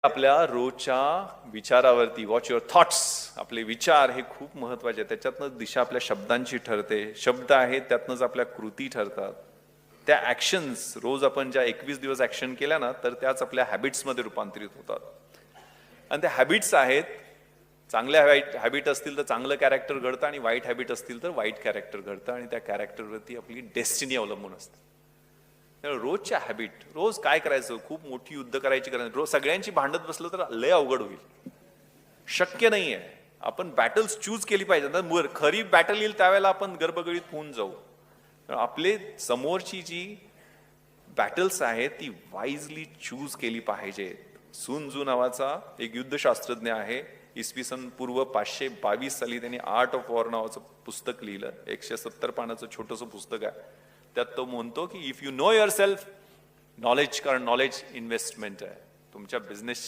आपल्या रोजच्या विचारावरती watch your thoughts, आपले विचार हे खूप महत्वाचे आहेत. त्याच्यातनं दिशा आपल्या शब्दांची ठरते. शब्द आहेत त्यातनंच आपल्या कृती ठरतात. त्या ऍक्शन्स रोज आपण ज्या 21 दिवस ऍक्शन केल्या ना, तर त्याच आपल्या हॅबिट्समध्ये रूपांतरित होतात. आणि त्या हॅबिट्स आहेत, चांगल्या हॅबिट असतील तर चांगलं कॅरेक्टर घडतं आणि वाईट हॅबिट असतील तर वाईट कॅरेक्टर घडतं आणि त्या कॅरेक्टरवरती आपली डेस्टिनी अवलंबून असते. रोजच्या हॅबिट, रोज काय करायचं, खूप मोठी युद्ध करायची गरज नाही. रोज सगळ्यांची भांडत बसलं तर लय अवघड होईल, शक्य नाहीये. आपण बॅटल्स चूज केली पाहिजे. खरी बॅटल येईल त्यावेळेला आपण गर्भगडीत होऊन जाऊ. आपले समोरची जी बॅटल्स आहेत ती वाईजली चूज केली पाहिजे. सुन जू नावाचा एक युद्धशास्त्रज्ञ आहे. इसवी सन पूर्व 522 साली त्यांनी आर्ट ऑफ वॉर नावाचं पुस्तक लिहिलं. 170 पानाचं छोटंसं पुस्तक आहे. त्यात तो म्हणतो की if you know your self, knowledge, कारण नॉलेज इन्व्हेस्टमेंट आहे. तुमच्या बिझनेसची